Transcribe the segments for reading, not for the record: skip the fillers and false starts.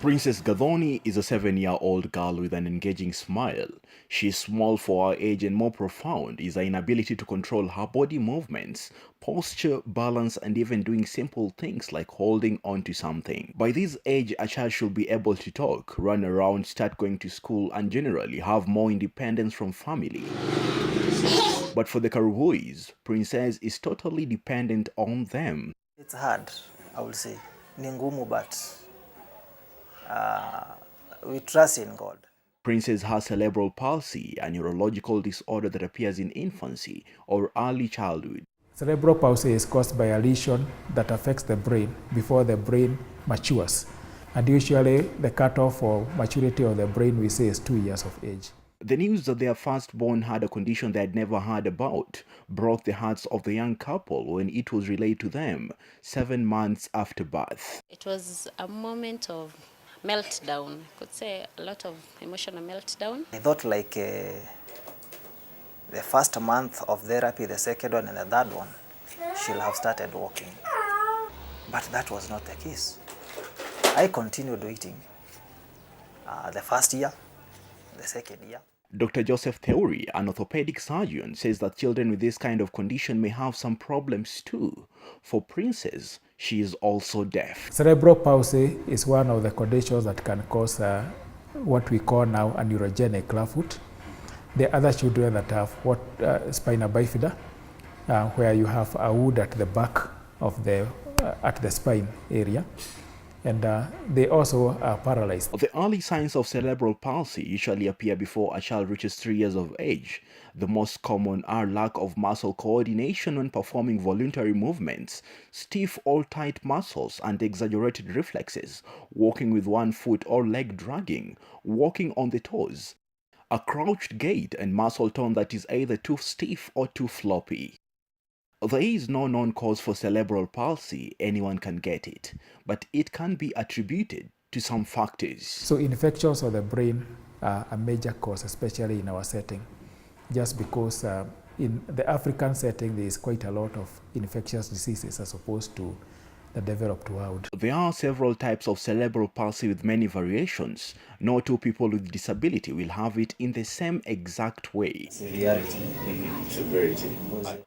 Princess Gathoni is a 7-year-old girl with an engaging smile. She is small for her age, and more profound is her inability to control her body movements, posture, balance, and even doing simple things like holding on to something. By this age, a child should be able to talk, run around, start going to school, and generally have more independence from family. But for the Karubois, Princess is totally dependent on them. It's hard, I would say. Ni ngumu, but we trust in God. Princess has cerebral palsy, a neurological disorder that appears in infancy or early childhood. Cerebral palsy is caused by a lesion that affects the brain before the brain matures. And usually the cutoff for maturity of the brain, we say, is 2 years of age. The news that their firstborn had a condition they had never heard about broke the hearts of the young couple when it was relayed to them 7 months after birth. It was a moment of meltdown. I could say a lot of emotional meltdown. I thought like the first month of therapy, the second one and the third one, she'll have started walking. But that was not the case. I continued waiting. The first year, the second year. Dr. Joseph Theory, an orthopedic surgeon, says that children with this kind of condition may have some problems too. For Princess, she is also deaf. Cerebral palsy is one of the conditions that can cause what we call now a neurogenic clubfoot. The other children that have spina bifida, where you have a wound at the back of at the spine area. And they also are paralyzed. The early signs of cerebral palsy usually appear before a child reaches 3 years of age. The most common are lack of muscle coordination when performing voluntary movements, stiff or tight muscles and exaggerated reflexes, walking with one foot or leg dragging, walking on the toes, a crouched gait, and muscle tone that is either too stiff or too floppy. There is no known cause for cerebral palsy. Anyone can get it, but it can be attributed to some factors. So infections of the brain are a major cause, especially in our setting, just because in the African setting there is quite a lot of infectious diseases as opposed to the developed world. There are several types of cerebral palsy with many variations. No two people with disability will have it in the same exact way. Severity.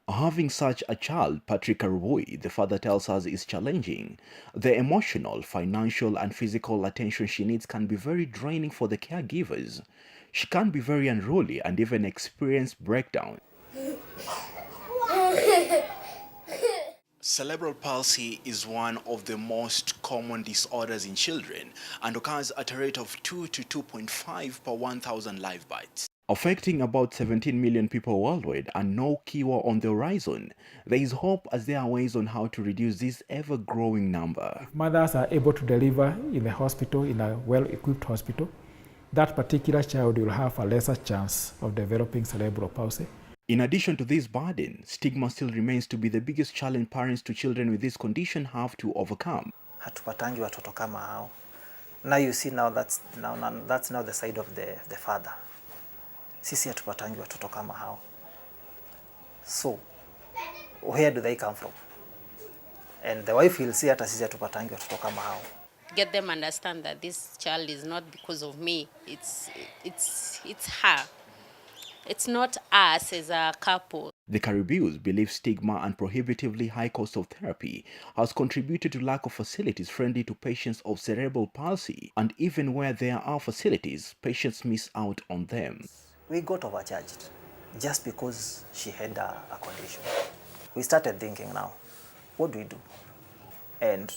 Having such a child, Patrick Arubui, the father, tells us is challenging. The emotional, financial, and physical attention she needs can be very draining for the caregivers. She can be very unruly and even experience breakdown. Cerebral palsy is one of the most common disorders in children and occurs at a rate of 2 to 2.5 per 1,000 live births. Affecting about 17 million people worldwide and no cure on the horizon, there is hope as there are ways on how to reduce this ever-growing number. If mothers are able to deliver in the hospital, in a well-equipped hospital, that particular child will have a lesser chance of developing cerebral palsy. In addition to this burden, stigma still remains to be the biggest challenge parents to children with this condition have to overcome. Hatupatangi watoto kama hao. Now you see now that's now the side of the father. Sisi hatupatangi watoto kama hao. So where do they come from? And the wife will say hata sisi hatupatangi watoto kama hao. Get them understand that this child is not because of me. It's her. It's not us as a couple. The Caribbeans believe stigma and prohibitively high cost of therapy has contributed to lack of facilities friendly to patients of cerebral palsy, and even where there are facilities, patients miss out on them. We got overcharged just because she had a condition. We started thinking now, what do we do? And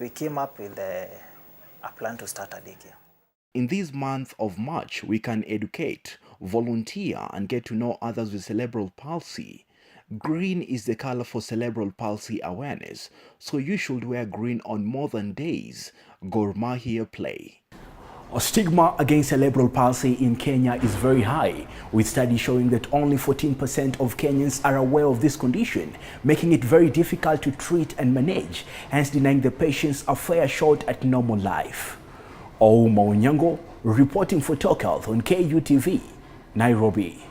we came up with a plan to start a daycare. In this month of March, we can educate, volunteer, and get to know others with cerebral palsy. Green is the color for cerebral palsy awareness, so you should wear green on more than days. Gor Mahia play. A stigma against cerebral palsy in Kenya is very high, with studies showing that only 14% of Kenyans are aware of this condition, making it very difficult to treat and manage, hence denying the patients a fair shot at normal life. Ouma Onyango, reporting for Talk Health on KUTV, Nairobi.